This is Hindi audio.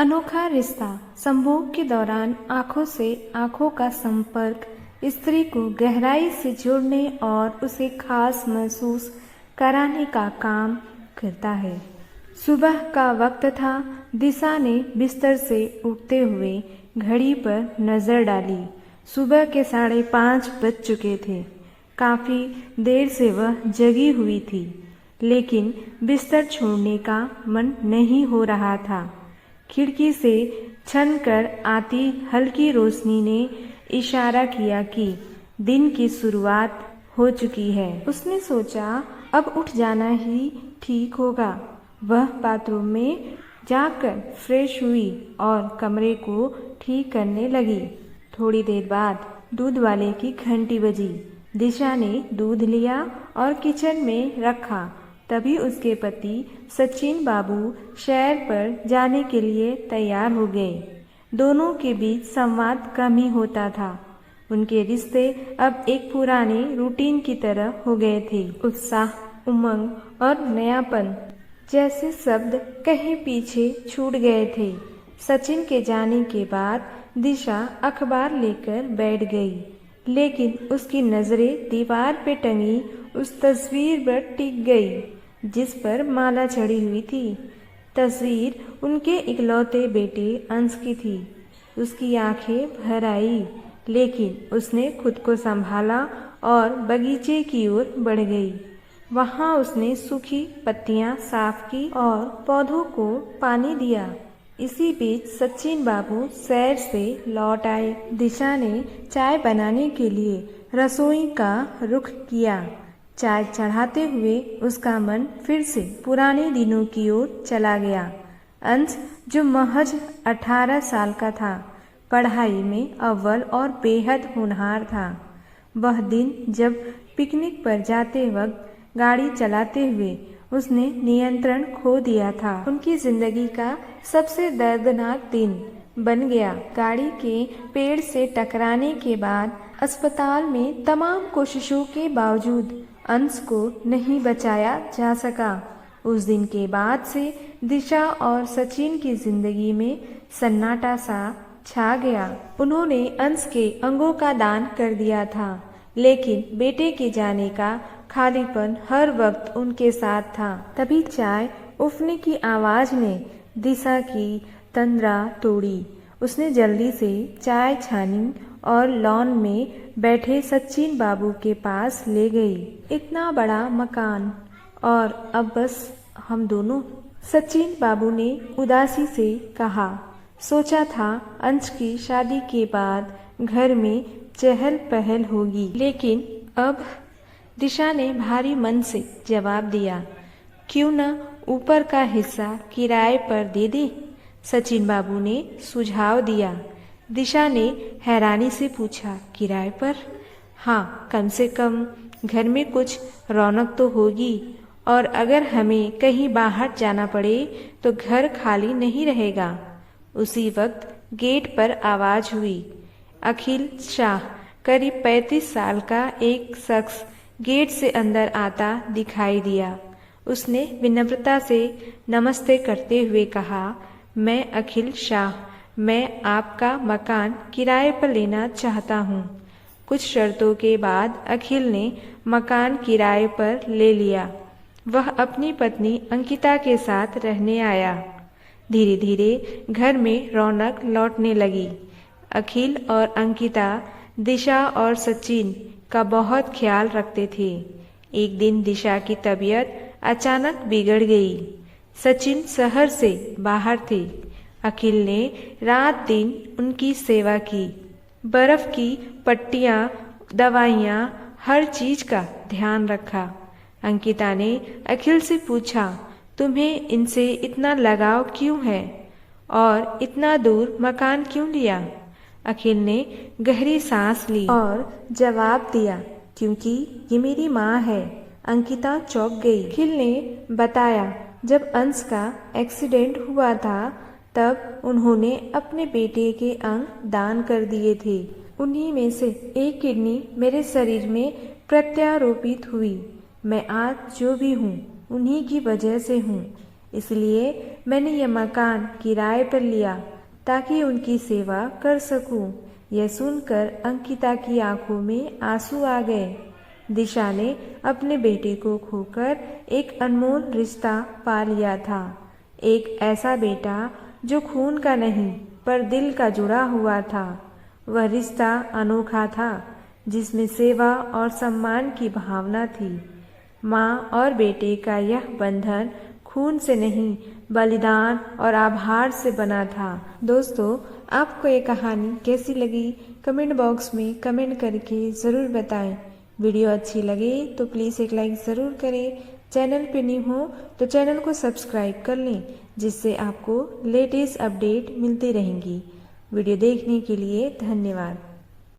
अनोखा रिश्ता। संभोग के दौरान आंखों से आंखों का संपर्क स्त्री को गहराई से जोड़ने और उसे खास महसूस कराने का काम करता है। सुबह का वक्त था। दिशा ने बिस्तर से उठते हुए घड़ी पर नजर डाली। सुबह के 5:30 बज चुके थे। काफी देर से वह जगी हुई थी, लेकिन बिस्तर छोड़ने का मन नहीं हो रहा था। खिड़की से छन कर आती हल्की रोशनी ने इशारा किया कि दिन की शुरुआत हो चुकी है। उसने सोचा, अब उठ जाना ही ठीक होगा। वह बाथरूम में जाकर फ्रेश हुई और कमरे को ठीक करने लगी। थोड़ी देर बाद दूध वाले की घंटी बजी। दिशा ने दूध लिया और किचन में रखा। तभी उसके पति सचिन बाबू शहर पर जाने के लिए तैयार हो गए। दोनों के बीच संवाद कम ही होता था। उनके रिश्ते अब एक पुराने रूटीन की तरह हो गए थे। उत्साह, उमंग और नयापन जैसे शब्द कहीं पीछे छूट गए थे। सचिन के जाने के बाद दिशा अखबार लेकर बैठ गई, लेकिन उसकी नजरें दीवार पे टंगी उस तस्वीर पर टिक गई जिस पर माला चढ़ी हुई थी। तस्वीर उनके इकलौते बेटे अंश की थी। उसकी आंखें भर आई, लेकिन उसने खुद को संभाला और बगीचे की ओर बढ़ गई। वहां उसने सूखी पत्तियां साफ की और पौधों को पानी दिया। इसी बीच सचिन बाबू सैर से लौट आए। दिशा ने चाय बनाने के लिए रसोई का रुख किया। चाय चढ़ाते हुए उसका मन फिर से पुराने दिनों की ओर चला गया। अंश, जो महज 18 साल का था, पढ़ाई में अव्वल और बेहद होनहार था। वह दिन जब पिकनिक पर जाते वक्त गाड़ी चलाते हुए उसने नियंत्रण खो दिया था, उनकी जिंदगी का सबसे दर्दनाक दिन बन गया। गाड़ी के पेड़ से टकराने के बाद अस्पताल में तमाम कोशिशों के बावजूद अंश को नहीं बचाया जा सका। उस दिन के बाद से दिशा और सचिन की जिंदगी में सन्नाटा सा छा गया। उन्होंने अंश के अंगों का दान कर दिया था, लेकिन बेटे के जाने का खालीपन हर वक्त उनके साथ था। तभी चाय उफने की आवाज ने दिशा की तंद्रा तोड़ी। उसने जल्दी से चाय छानी और लॉन में बैठे सचिन बाबू के पास ले गई। इतना बड़ा मकान और अब बस हम दोनों, सचिन बाबू ने उदासी से कहा। सोचा था अंश की शादी के बाद घर में चहल पहल होगी, लेकिन अब दिशा ने भारी मन से जवाब दिया, क्यों न ऊपर का हिस्सा किराए पर दे दे। सचिन बाबू ने सुझाव दिया। दिशा ने हैरानी से पूछा, किराए पर? हाँ, कम से कम घर में कुछ रौनक तो होगी, और अगर हमें कहीं बाहर जाना पड़े तो घर खाली नहीं रहेगा। उसी वक्त गेट पर आवाज हुई। अखिल शाह, करीब 35 साल का एक शख्स गेट से अंदर आता दिखाई दिया। उसने विनम्रता से नमस्ते करते हुए कहा, मैं अखिल शाह, मैं आपका मकान किराए पर लेना चाहता हूँ। कुछ शर्तों के बाद अखिल ने मकान किराए पर ले लिया। वह अपनी पत्नी अंकिता के साथ रहने आया। धीरे धीरे घर में रौनक लौटने लगी। अखिल और अंकिता दिशा और सचिन का बहुत ख्याल रखते थे। एक दिन दिशा की तबीयत अचानक बिगड़ गई। सचिन शहर से बाहर थे। अखिल ने रात दिन उनकी सेवा की। बर्फ की पट्टियां, दवाइयां, हर चीज का ध्यान रखा। अंकिता ने अखिल से पूछा, तुम्हें इनसे इतना लगाव क्यों है और इतना दूर मकान क्यों लिया? अखिल ने गहरी सांस ली और जवाब दिया, क्योंकि ये मेरी माँ है। अंकिता चौंक गई। अखिल ने बताया, जब अंश का एक्सीडेंट हुआ था तब उन्होंने अपने बेटे के अंग दान कर दिए थे। उन्हीं में से एक किडनी मेरे शरीर में प्रत्यारोपित हुई। मैं आज जो भी हूँ उन्हीं की वजह से हूँ। इसलिए मैंने यह मकान किराए पर लिया ताकि उनकी सेवा कर सकूं। यह सुनकर अंकिता की आंखों में आंसू आ गए। दिशा ने अपने बेटे को खोकर एक अनमोल रिश्ता पा लिया था। एक ऐसा बेटा जो खून का नहीं पर दिल का जुड़ा हुआ था। वह रिश्ता अनोखा था जिसमें सेवा और सम्मान की भावना थी। माँ और बेटे का यह बंधन खून से नहीं बलिदान और आभार से बना था। दोस्तों, आपको ये कहानी कैसी लगी कमेंट बॉक्स में कमेंट करके ज़रूर बताएं। वीडियो अच्छी लगे तो प्लीज़ एक लाइक ज़रूर करें। चैनल पे न्यू हो तो चैनल को सब्सक्राइब कर लें, जिससे आपको लेटेस्ट अपडेट मिलती रहेंगी। वीडियो देखने के लिए धन्यवाद।